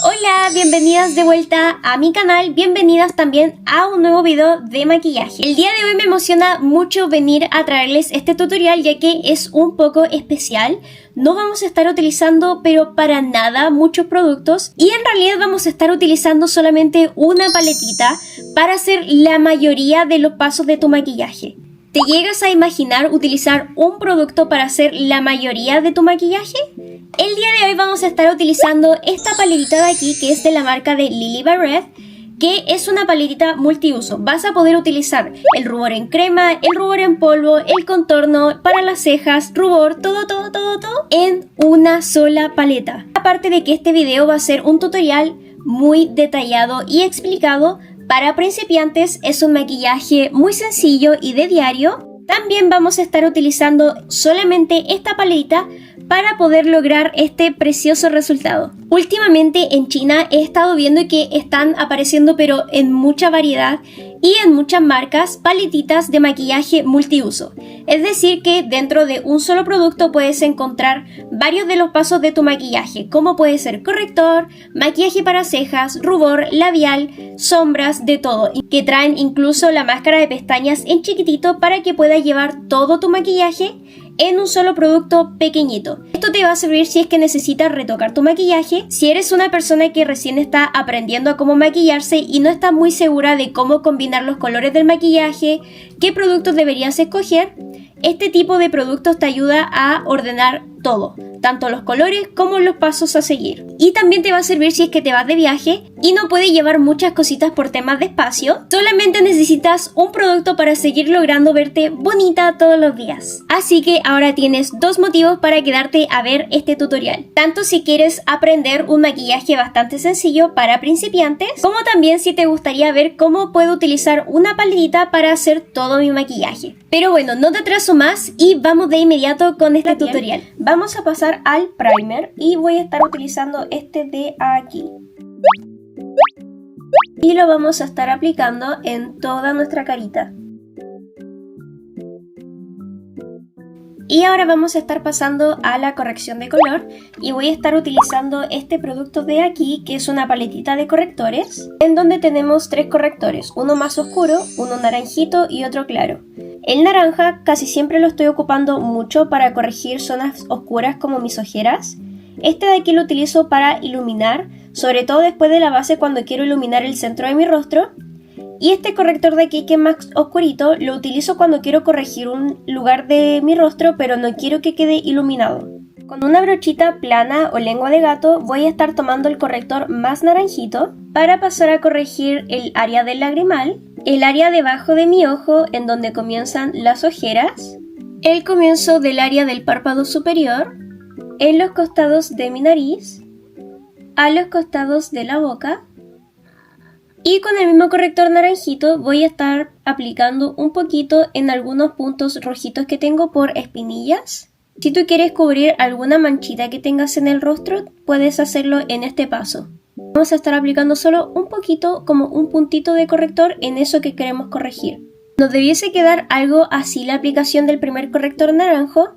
Hola, bienvenidas de vuelta a mi canal, bienvenidas también a un nuevo video de maquillaje. El día de hoy me emociona mucho venir a traerles este tutorial ya que es un poco especial. No vamos a estar utilizando pero para nada muchos productos y en realidad vamos a estar utilizando solamente una paletita para hacer la mayoría de los pasos de tu maquillaje. ¿Te llegas a imaginar utilizar un producto para hacer la mayoría de tu maquillaje? El día de hoy vamos a estar utilizando esta paletita de aquí que es de la marca de Lily Barrett, que es una paletita multiuso. Vas a poder utilizar el rubor en crema, el rubor en polvo, el contorno para las cejas, rubor, todo en una sola paleta. Aparte de que este video va a ser un tutorial muy detallado y explicado. Para principiantes es un maquillaje muy sencillo y de diario. También vamos a estar utilizando solamente esta paletita para poder lograr este precioso resultado. Últimamente en China he estado viendo que están apareciendo pero en mucha variedad y en muchas marcas paletitas de maquillaje multiuso. Es decir que dentro de un solo producto puedes encontrar varios de los pasos de tu maquillaje, como puede ser corrector, maquillaje para cejas, rubor, labial, sombras, de todo. Y que traen incluso la máscara de pestañas en chiquitito para que puedas llevar todo tu maquillaje en un solo producto pequeñito. Esto te va a servir si es que necesitas retocar tu maquillaje, si eres una persona que recién está aprendiendo a cómo maquillarse y no está muy segura de cómo combinar los colores del maquillaje, qué productos deberías escoger. Este tipo de productos te ayuda a ordenar todo, tanto los colores como los pasos a seguir. Y también te va a servir si es que te vas de viaje y no puedes llevar muchas cositas por temas de espacio. Solamente necesitas un producto para seguir logrando verte bonita todos los días. Así que ahora tienes dos motivos para quedarte a ver este tutorial. Tanto si quieres aprender un maquillaje bastante sencillo para principiantes, como también si te gustaría ver cómo puedo utilizar una paletita para hacer todo mi maquillaje. Pero bueno, no te atraso más y vamos de inmediato con este tutorial. Vamos a pasar al primer y voy a estar utilizando este de aquí. Y lo vamos a estar aplicando en toda nuestra carita. Y ahora vamos a estar pasando a la corrección de color y voy a estar utilizando este producto de aquí que es una paletita de correctores en donde tenemos tres correctores, uno más oscuro, uno naranjito y otro claro. El naranja casi siempre lo estoy ocupando mucho para corregir zonas oscuras como mis ojeras. Este de aquí lo utilizo para iluminar, sobre todo después de la base cuando quiero iluminar el centro de mi rostro. Y este corrector de aquí que es más oscurito lo utilizo cuando quiero corregir un lugar de mi rostro pero no quiero que quede iluminado. Con una brochita plana o lengua de gato voy a estar tomando el corrector más naranjito para pasar a corregir el área del lagrimal, el área debajo de mi ojo en donde comienzan las ojeras, el comienzo del área del párpado superior, en los costados de mi nariz, a los costados de la boca. Y con el mismo corrector naranjito voy a estar aplicando un poquito en algunos puntos rojitos que tengo por espinillas. Si tú quieres cubrir alguna manchita que tengas en el rostro, puedes hacerlo en este paso. Vamos a estar aplicando solo un poquito, como un puntito de corrector en eso que queremos corregir. Nos debiese quedar algo así la aplicación del primer corrector naranjo.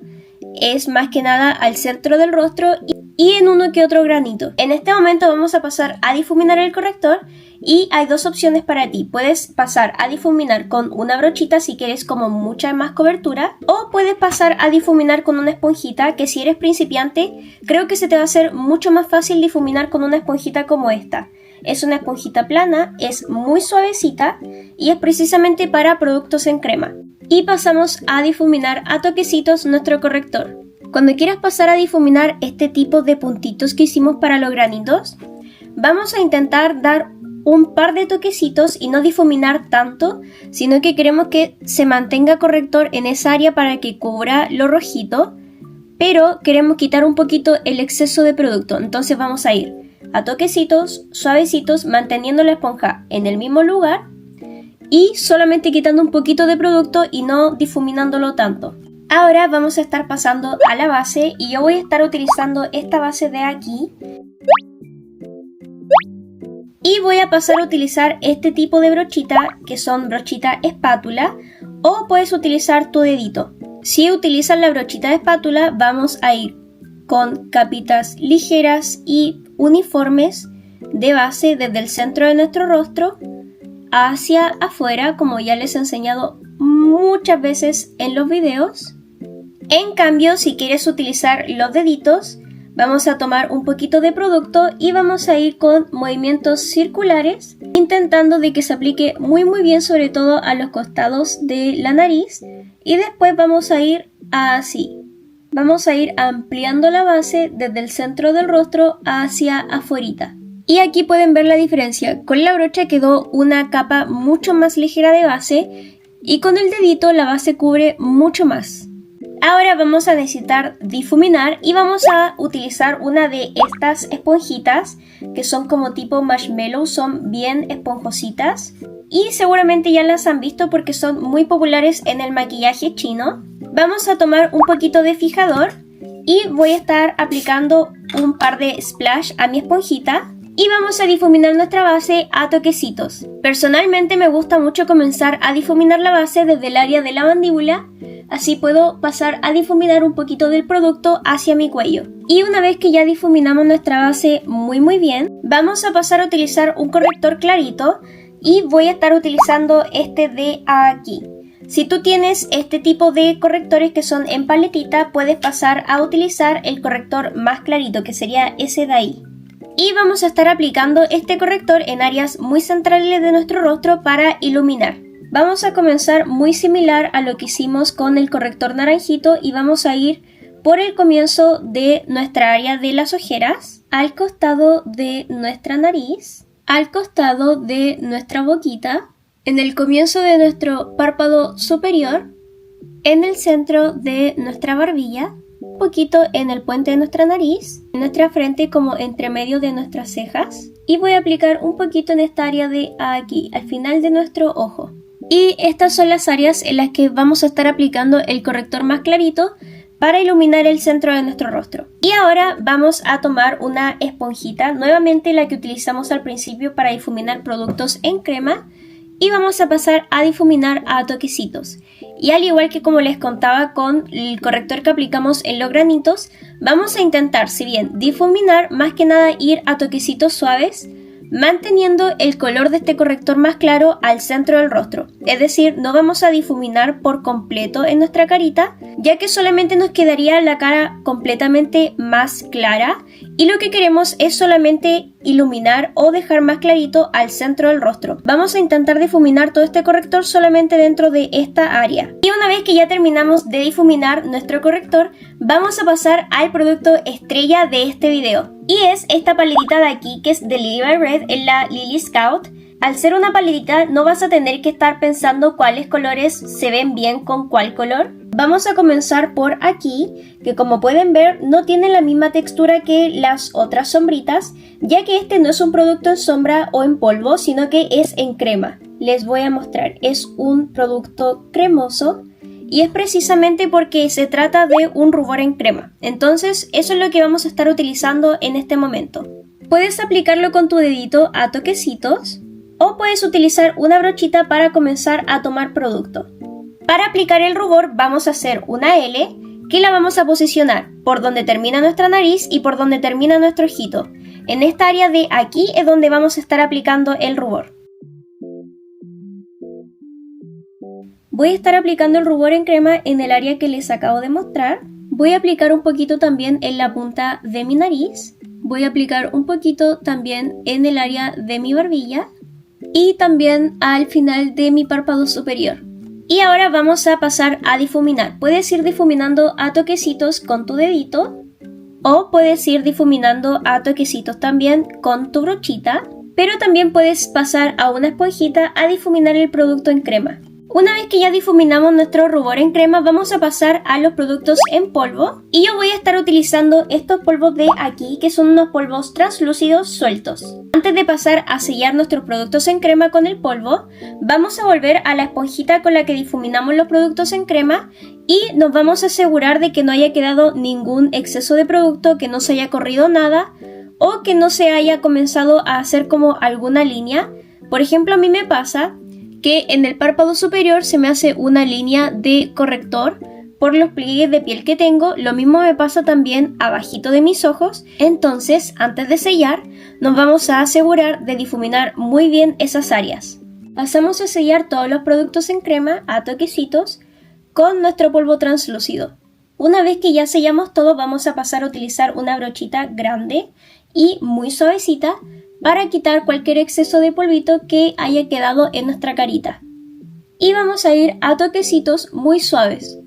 Es más que nada al centro del rostro y en uno que otro granito. En este momento vamos a pasar a difuminar el corrector y hay dos opciones para ti. Puedes pasar a difuminar con una brochita si quieres como mucha más cobertura, o puedes pasar a difuminar con una esponjita, que si eres principiante creo que se te va a hacer mucho más fácil difuminar con una esponjita como esta. Es una esponjita plana, es muy suavecita y es precisamente para productos en crema. Y pasamos a difuminar a toquecitos nuestro corrector. Cuando quieras pasar a difuminar este tipo de puntitos que hicimos para los granitos, vamos a intentar dar un par de toquecitos y no difuminar tanto, sino que queremos que se mantenga corrector en esa área para que cubra lo rojito, pero queremos quitar un poquito el exceso de producto. Entonces vamos a ir a toquecitos, suavecitos, manteniendo la esponja en el mismo lugar y solamente quitando un poquito de producto y no difuminándolo tanto. Ahora vamos a estar pasando a la base y yo voy a estar utilizando esta base de aquí. Y voy a pasar a utilizar este tipo de brochita, que son brochita espátula, o puedes utilizar tu dedito. Si utilizas la brochita de espátula, vamos a ir con capitas ligeras y uniformes de base desde el centro de nuestro rostro hacia afuera, como ya les he enseñado muchas veces en los videos. En cambio, si quieres utilizar los deditos, vamos a tomar un poquito de producto y vamos a ir con movimientos circulares, intentando de que se aplique muy bien, sobre todo a los costados de la nariz, y después vamos a ir así. Vamos a ir ampliando la base desde el centro del rostro hacia afuera. Y aquí pueden ver la diferencia. Con la brocha quedó una capa mucho más ligera de base y con el dedito la base cubre mucho más. Ahora vamos a necesitar difuminar y vamos a utilizar una de estas esponjitas que son como tipo marshmallow, son bien esponjositas y seguramente ya las han visto porque son muy populares en el maquillaje chino. Vamos a tomar un poquito de fijador y voy a estar aplicando un par de splash a mi esponjita y vamos a difuminar nuestra base a toquecitos. Personalmente me gusta mucho comenzar a difuminar la base desde el área de la mandíbula, así puedo pasar a difuminar un poquito del producto hacia mi cuello. Y una vez que ya difuminamos nuestra base muy bien, vamos a pasar a utilizar un corrector clarito y voy a estar utilizando este de aquí. Si tú tienes este tipo de correctores que son en paletita, puedes pasar a utilizar el corrector más clarito, que sería ese de ahí. Y vamos a estar aplicando este corrector en áreas muy centrales de nuestro rostro para iluminar. Vamos a comenzar muy similar a lo que hicimos con el corrector naranjito y vamos a ir por el comienzo de nuestra área de las ojeras, al costado de nuestra nariz, al costado de nuestra boquita, en el comienzo de nuestro párpado superior, en el centro de nuestra barbilla, un poquito en el puente de nuestra nariz, en nuestra frente como entre medio de nuestras cejas y voy a aplicar un poquito en esta área de aquí, al final de nuestro ojo. Y estas son las áreas en las que vamos a estar aplicando el corrector más clarito para iluminar el centro de nuestro rostro. Y ahora vamos a tomar una esponjita, nuevamente la que utilizamos al principio para difuminar productos en crema, y vamos a pasar a difuminar a toquecitos. Y al igual que como les contaba con el corrector que aplicamos en los granitos, vamos a intentar, si bien difuminar, más que nada ir a toquecitos suaves, manteniendo el color de este corrector más claro al centro del rostro. Es decir, no vamos a difuminar por completo en nuestra carita, ya que solamente nos quedaría la cara completamente más clara y lo que queremos es solamente iluminar o dejar más clarito al centro del rostro. Vamos a intentar difuminar todo este corrector solamente dentro de esta área. Y una vez que ya terminamos de difuminar nuestro corrector, vamos a pasar al producto estrella de este video. Y es esta paletita de aquí, que es de Lily by Red, en la Lily Scout. Al ser una paletita no vas a tener que estar pensando cuáles colores se ven bien con cuál color. Vamos a comenzar por aquí, que como pueden ver no tiene la misma textura que las otras sombritas, ya que este no es un producto en sombra o en polvo, sino que es en crema. Les voy a mostrar, es un producto cremoso y es precisamente porque se trata de un rubor en crema. Entonces eso es lo que vamos a estar utilizando en este momento. Puedes aplicarlo con tu dedito a toquecitos o puedes utilizar una brochita para comenzar a tomar producto. Para aplicar el rubor vamos a hacer una L que la vamos a posicionar por donde termina nuestra nariz y por donde termina nuestro ojito. En esta área de aquí es donde vamos a estar aplicando el rubor. Voy a estar aplicando el rubor en crema en el área que les acabo de mostrar. Voy a aplicar un poquito también en la punta de mi nariz. Voy a aplicar un poquito también en el área de mi barbilla y también al final de mi párpado superior. Y ahora vamos a pasar a difuminar. Puedes ir difuminando a toquecitos con tu dedito o puedes ir difuminando a toquecitos también con tu brochita, pero también puedes pasar a una esponjita a difuminar el producto en crema. Una vez que ya difuminamos nuestro rubor en crema, vamos a pasar a los productos en polvo. Y yo voy a estar utilizando estos polvos de aquí, que son unos polvos translúcidos sueltos. Antes de pasar a sellar nuestros productos en crema con el polvo, vamos a volver a la esponjita con la que difuminamos los productos en crema y nos vamos a asegurar de que no haya quedado ningún exceso de producto, que no se haya corrido nada o que no se haya comenzado a hacer como alguna línea. Por ejemplo, a mí me pasa que en el párpado superior se me hace una línea de corrector por los pliegues de piel que tengo. Lo mismo me pasa también abajito de mis ojos. Entonces, antes de sellar, nos vamos a asegurar de difuminar muy bien esas áreas. Pasamos a sellar todos los productos en crema a toquecitos con nuestro polvo translúcido. Una vez que ya sellamos todo, vamos a pasar a utilizar una brochita grande y muy suavecita para quitar cualquier exceso de polvito que haya quedado en nuestra carita. Y vamos a ir a toquecitos muy suaves.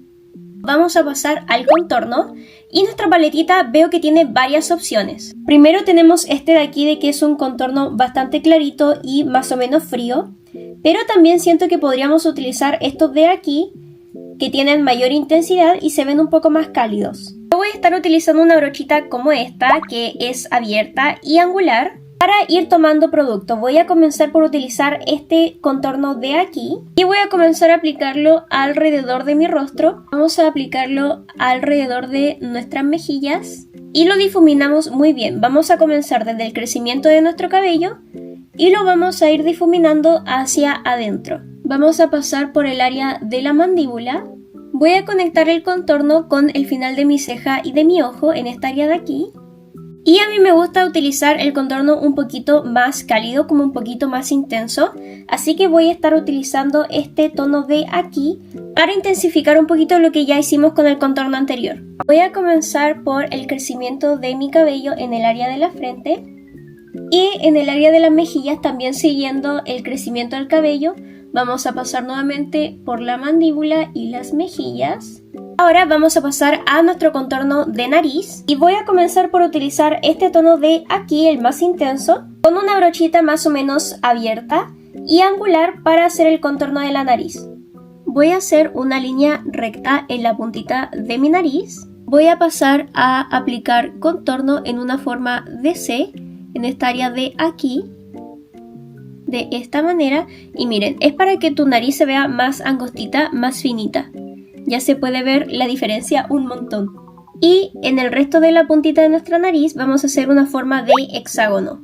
Vamos a pasar al contorno y nuestra paletita veo que tiene varias opciones. Primero tenemos este de aquí, de que es un contorno bastante clarito y más o menos frío, pero también siento que podríamos utilizar estos de aquí, que tienen mayor intensidad y se ven un poco más cálidos. Yo voy a estar utilizando una brochita como esta, que es abierta y angular, para ir tomando producto. Voy a comenzar por utilizar este contorno de aquí y voy a comenzar a aplicarlo alrededor de mi rostro. Vamos a aplicarlo alrededor de nuestras mejillas y lo difuminamos muy bien. Vamos a comenzar desde el crecimiento de nuestro cabello y lo vamos a ir difuminando hacia adentro. Vamos a pasar por el área de la mandíbula. Voy a conectar el contorno con el final de mi ceja y de mi ojo en esta área de aquí. Y a mí me gusta utilizar el contorno un poquito más cálido, como un poquito más intenso. Así que voy a estar utilizando este tono de aquí para intensificar un poquito lo que ya hicimos con el contorno anterior. Voy a comenzar por el crecimiento de mi cabello en el área de la frente. Y en el área de las mejillas, también siguiendo el crecimiento del cabello, vamos a pasar nuevamente por la mandíbula y las mejillas. Ahora vamos a pasar a nuestro contorno de nariz y voy a comenzar por utilizar este tono de aquí, el más intenso, con una brochita más o menos abierta y angular para hacer el contorno de la nariz. Voy a hacer una línea recta en la puntita de mi nariz. Voy a pasar a aplicar contorno en una forma de C en esta área de aquí, de esta manera. Y miren, es para que tu nariz se vea más angostita, más finita. Ya se puede ver la diferencia un montón. Y en el resto de la puntita de nuestra nariz vamos a hacer una forma de hexágono.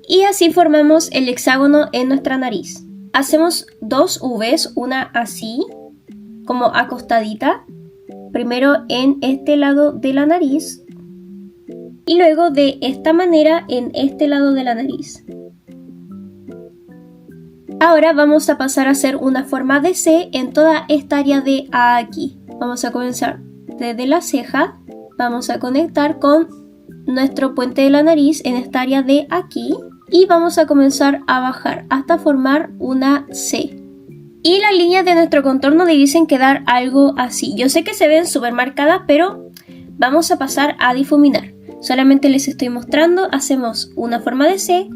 Y así formamos el hexágono en nuestra nariz. Hacemos dos V's, una así, como acostadita. Primero en este lado de la nariz y luego de esta manera en este lado de la nariz. Ahora vamos a pasar a hacer una forma de C en toda esta área de aquí. Vamos a comenzar desde la ceja, vamos a conectar con nuestro puente de la nariz en esta área de aquí y vamos a comenzar a bajar hasta formar una C. Y las líneas de nuestro contorno debiesen quedar algo así. Yo sé que se ven súper marcadas, pero vamos a pasar a difuminar. Solamente les estoy mostrando. Hacemos una forma de C,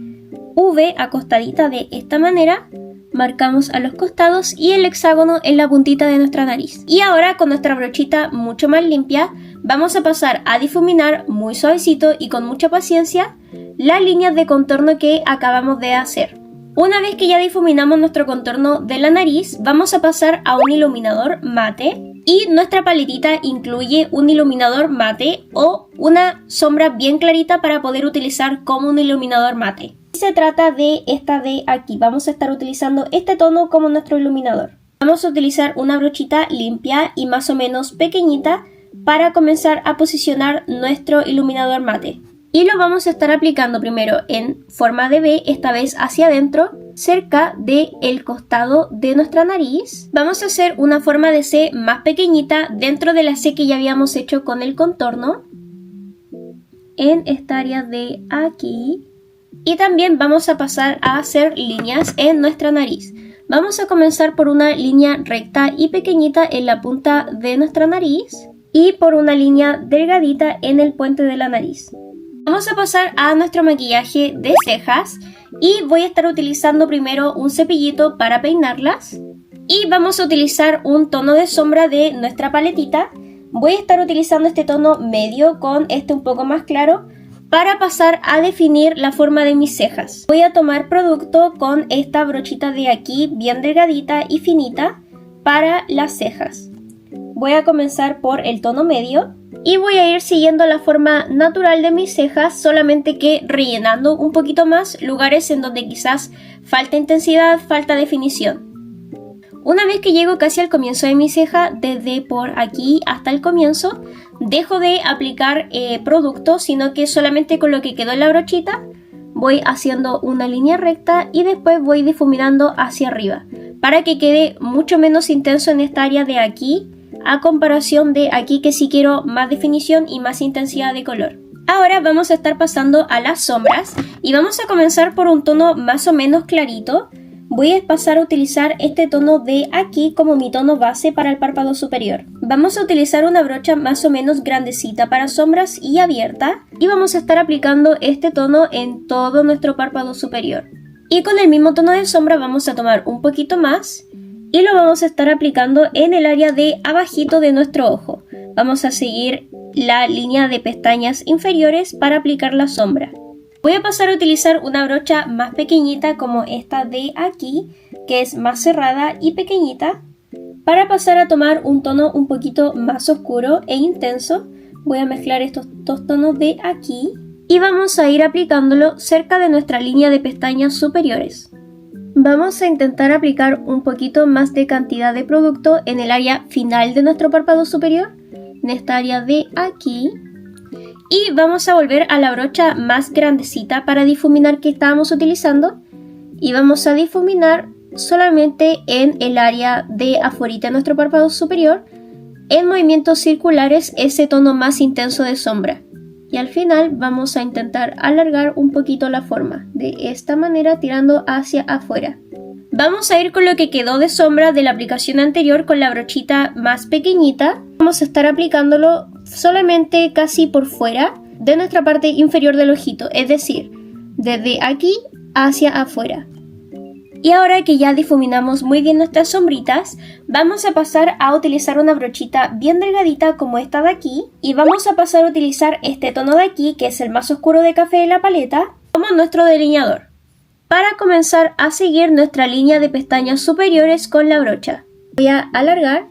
V acostadita de esta manera, marcamos a los costados y el hexágono en la puntita de nuestra nariz. Y ahora con nuestra brochita mucho más limpia vamos a pasar a difuminar muy suavecito y con mucha paciencia las líneas de contorno que acabamos de hacer. Una vez que ya difuminamos nuestro contorno de la nariz, vamos a pasar a un iluminador mate. Y nuestra paletita incluye un iluminador mate o una sombra bien clarita para poder utilizar como un iluminador mate. Se trata de esta de aquí. Vamos a estar utilizando este tono como nuestro iluminador. Vamos a utilizar una brochita limpia y más o menos pequeñita para comenzar a posicionar nuestro iluminador mate. Y lo vamos a estar aplicando primero en forma de V, esta vez hacia adentro, cerca del costado de nuestra nariz. Vamos a hacer una forma de C más pequeñita dentro de la C que ya habíamos hecho con el contorno, en esta área de aquí. Y también vamos a pasar a hacer líneas en nuestra nariz. Vamos a comenzar por una línea recta y pequeñita en la punta de nuestra nariz y por una línea delgadita en el puente de la nariz. Vamos a pasar a nuestro maquillaje de cejas y voy a estar utilizando primero un cepillito para peinarlas y vamos a utilizar un tono de sombra de nuestra paletita. Voy a estar utilizando este tono medio con este un poco más claro para pasar a definir la forma de mis cejas. Voy a tomar producto con esta brochita de aquí bien delgadita y finita para las cejas. Voy a comenzar por el tono medio y voy a ir siguiendo la forma natural de mis cejas, solamente que rellenando un poquito más lugares en donde quizás falta intensidad, falta definición. Una vez que llego casi al comienzo de mi ceja, desde por aquí hasta el comienzo, dejo de aplicar producto, sino que solamente con lo que quedó en la brochita voy haciendo una línea recta y después voy difuminando hacia arriba para que quede mucho menos intenso en esta área de aquí a comparación de aquí, que sí quiero más definición y más intensidad de color. Ahora vamos a estar pasando a las sombras y vamos a comenzar por un tono más o menos clarito. Voy a pasar a utilizar este tono de aquí como mi tono base para el párpado superior. Vamos a utilizar una brocha más o menos grandecita para sombras y abierta y vamos a estar aplicando este tono en todo nuestro párpado superior. Y con el mismo tono de sombra vamos a tomar un poquito más y lo vamos a estar aplicando en el área de abajito de nuestro ojo. Vamos a seguir la línea de pestañas inferiores para aplicar la sombra. Voy a pasar a utilizar una brocha más pequeñita como esta de aquí, que es más cerrada y pequeñita, para pasar a tomar un tono un poquito más oscuro e intenso. Voy a mezclar estos dos tonos de aquí y vamos a ir aplicándolo cerca de nuestra línea de pestañas superiores. Vamos a intentar aplicar un poquito más de cantidad de producto en el área final de nuestro párpado superior, en esta área de aquí. Y vamos a volver a la brocha más grandecita para difuminar que estábamos utilizando y vamos a difuminar solamente en el área de afuera de nuestro párpado superior, en movimientos circulares, ese tono más intenso de sombra. Y al final vamos a intentar alargar un poquito la forma, de esta manera tirando hacia afuera. Vamos a ir con lo que quedó de sombra de la aplicación anterior con la brochita más pequeñita. Vamos a estar aplicándolo solamente casi por fuera de nuestra parte inferior del ojito, es decir, desde aquí hacia afuera. Y ahora que ya difuminamos muy bien nuestras sombritas, vamos a pasar a utilizar una brochita bien delgadita como esta de aquí y vamos a pasar a utilizar este tono de aquí, que es el más oscuro de café de la paleta, como nuestro delineador, para comenzar a seguir nuestra línea de pestañas superiores con la brocha. Voy a alargar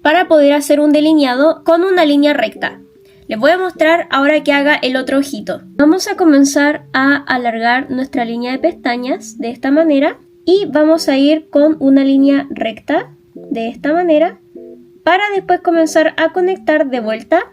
para poder hacer un delineado con una línea recta. Les voy a mostrar ahora que haga el otro ojito. Vamos a comenzar a alargar nuestra línea de pestañas de esta manera y vamos a ir con una línea recta de esta manera para después comenzar a conectar de vuelta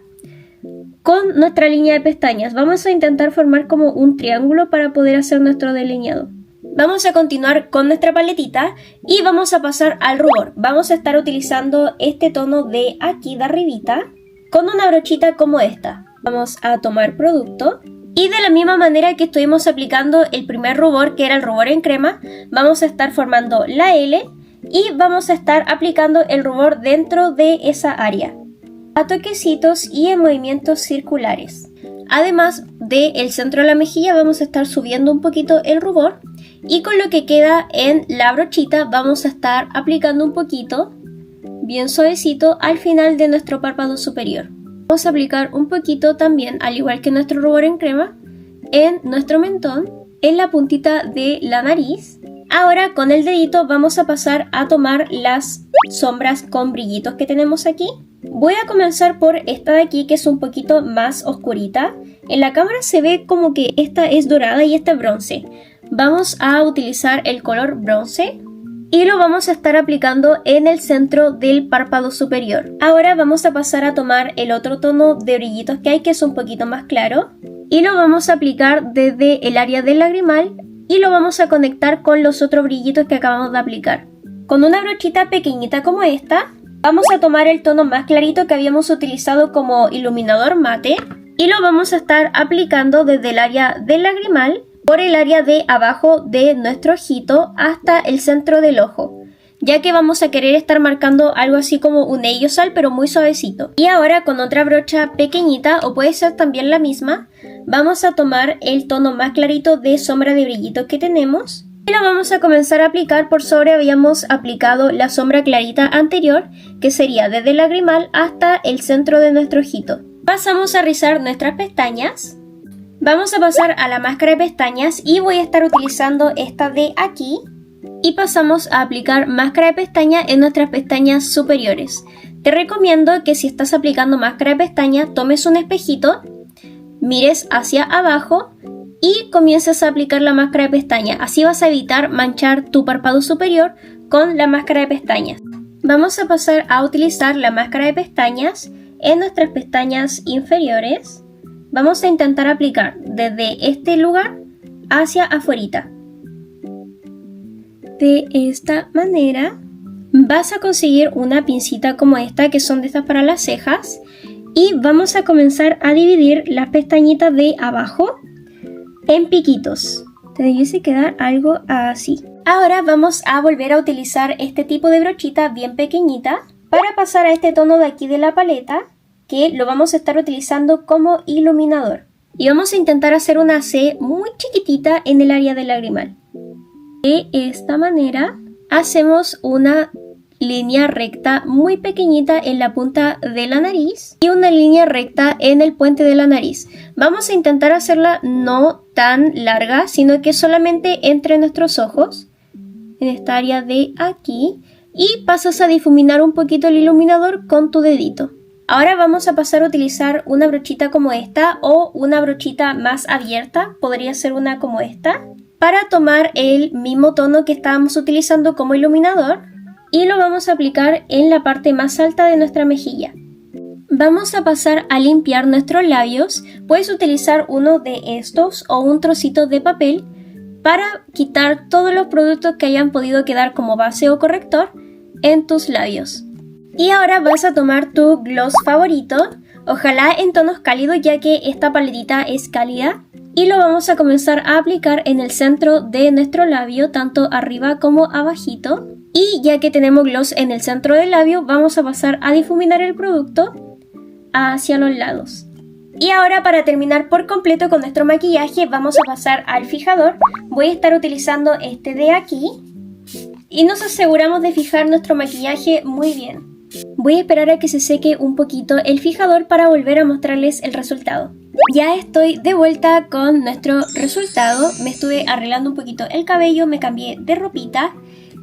con nuestra línea de pestañas. Vamos a intentar formar como un triángulo para poder hacer nuestro delineado. Vamos a continuar con nuestra paletita y vamos a pasar al rubor. Vamos a estar utilizando este tono de aquí de arribita con una brochita como esta. Vamos a tomar producto y de la misma manera que estuvimos aplicando el primer rubor, que era el rubor en crema, vamos a estar formando la L y vamos a estar aplicando el rubor dentro de esa área, a toquecitos y en movimientos circulares. Además del centro de la mejilla vamos a estar subiendo un poquito el rubor y con lo que queda en la brochita vamos a estar aplicando un poquito, bien suavecito, al final de nuestro párpado superior. Vamos a aplicar un poquito también, al igual que nuestro rubor en crema, en nuestro mentón, en la puntita de la nariz. Ahora con el dedito vamos a pasar a tomar las sombras con brillitos que tenemos aquí. Voy a comenzar por esta de aquí, que es un poquito más oscurita. En la cámara se ve como que esta es dorada y esta es bronce. Vamos a utilizar el color bronce y lo vamos a estar aplicando en el centro del párpado superior. Ahora vamos a pasar a tomar el otro tono de brillitos que hay, que es un poquito más claro, y lo vamos a aplicar desde el área del lagrimal y lo vamos a conectar con los otros brillitos que acabamos de aplicar. Con una brochita pequeñita como esta, vamos a tomar el tono más clarito que habíamos utilizado como iluminador mate y lo vamos a estar aplicando desde el área del lagrimal por el área de abajo de nuestro ojito hasta el centro del ojo, ya que vamos a querer estar marcando algo así como un hellosal, pero muy suavecito. Y ahora con otra brocha pequeñita, o puede ser también la misma, vamos a tomar el tono más clarito de sombra de brillitos que tenemos y lo vamos a comenzar a aplicar por sobre. Habíamos aplicado la sombra clarita anterior, que sería desde el lagrimal hasta el centro de nuestro ojito. Pasamos a rizar nuestras pestañas. Vamos a pasar a la máscara de pestañas y voy a estar utilizando esta de aquí y pasamos a aplicar máscara de pestaña en nuestras pestañas superiores. Te recomiendo que si estás aplicando máscara de pestaña tomes un espejito, mires hacia abajo y comiences a aplicar la máscara de pestaña. Así vas a evitar manchar tu párpado superior con la máscara de pestañas. Vamos a pasar a utilizar la máscara de pestañas en nuestras pestañas inferiores. Vamos a intentar aplicar desde este lugar hacia afuerita. De esta manera vas a conseguir una pincita como esta, que son de estas para las cejas, y vamos a comenzar a dividir las pestañitas de abajo en piquitos. Te debiese quedar algo así. Ahora vamos a volver a utilizar este tipo de brochita bien pequeñita para pasar a este tono de aquí de la paleta, que lo vamos a estar utilizando como iluminador. Y vamos a intentar hacer una C muy chiquitita en el área del lagrimal. De esta manera hacemos una línea recta muy pequeñita en la punta de la nariz y una línea recta en el puente de la nariz. Vamos a intentar hacerla no tan larga, sino que solamente entre nuestros ojos, en esta área de aquí, y pasas a difuminar un poquito el iluminador con tu dedito. Ahora vamos a pasar a utilizar una brochita como esta o una brochita más abierta, podría ser una como esta, para tomar el mismo tono que estábamos utilizando como iluminador y lo vamos a aplicar en la parte más alta de nuestra mejilla. Vamos a pasar a limpiar nuestros labios. Puedes utilizar uno de estos o un trocito de papel para quitar todos los productos que hayan podido quedar como base o corrector en tus labios. Y ahora vas a tomar tu gloss favorito, ojalá en tonos cálidos ya que esta paletita es cálida, y lo vamos a comenzar a aplicar en el centro de nuestro labio, tanto arriba como abajito. Y ya que tenemos gloss en el centro del labio, vamos a pasar a difuminar el producto hacia los lados. Y ahora, para terminar por completo con nuestro maquillaje, vamos a pasar al fijador. Voy a estar utilizando este de aquí y nos aseguramos de fijar nuestro maquillaje muy bien. Voy a esperar a que se seque un poquito el fijador para volver a mostrarles el resultado. Ya estoy de vuelta con nuestro resultado. Me estuve arreglando un poquito el cabello, me cambié de ropita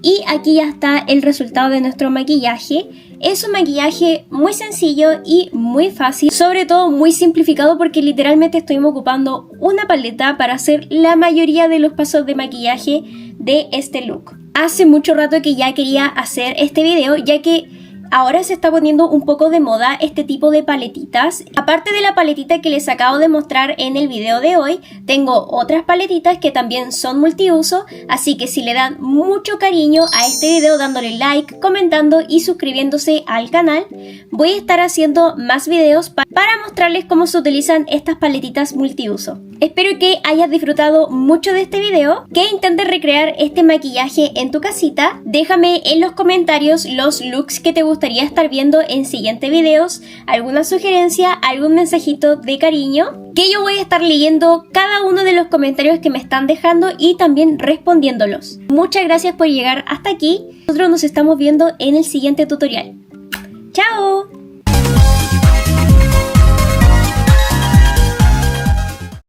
y aquí ya está el resultado de nuestro maquillaje. Es un maquillaje muy sencillo y muy fácil, sobre todo muy simplificado porque literalmente estuvimos ocupando una paleta para hacer la mayoría de los pasos de maquillaje de este look. Hace mucho rato que ya quería hacer este video, ya que ahora se está poniendo un poco de moda este tipo de paletitas. Aparte de la paletita que les acabo de mostrar en el video de hoy, tengo otras paletitas que también son multiuso, así que si le dan mucho cariño a este video dándole like, comentando y suscribiéndose al canal, voy a estar haciendo más videos para mostrarles cómo se utilizan estas paletitas multiuso. Espero que hayas disfrutado mucho de este video, que intentes recrear este maquillaje en tu casita. Déjame en los comentarios los looks que te gustaría estar viendo en siguientes videos, alguna sugerencia, algún mensajito de cariño, que yo voy a estar leyendo cada uno de los comentarios que me están dejando y también respondiéndolos. Muchas gracias por llegar hasta aquí. Nosotros nos estamos viendo en el siguiente tutorial. ¡Chao!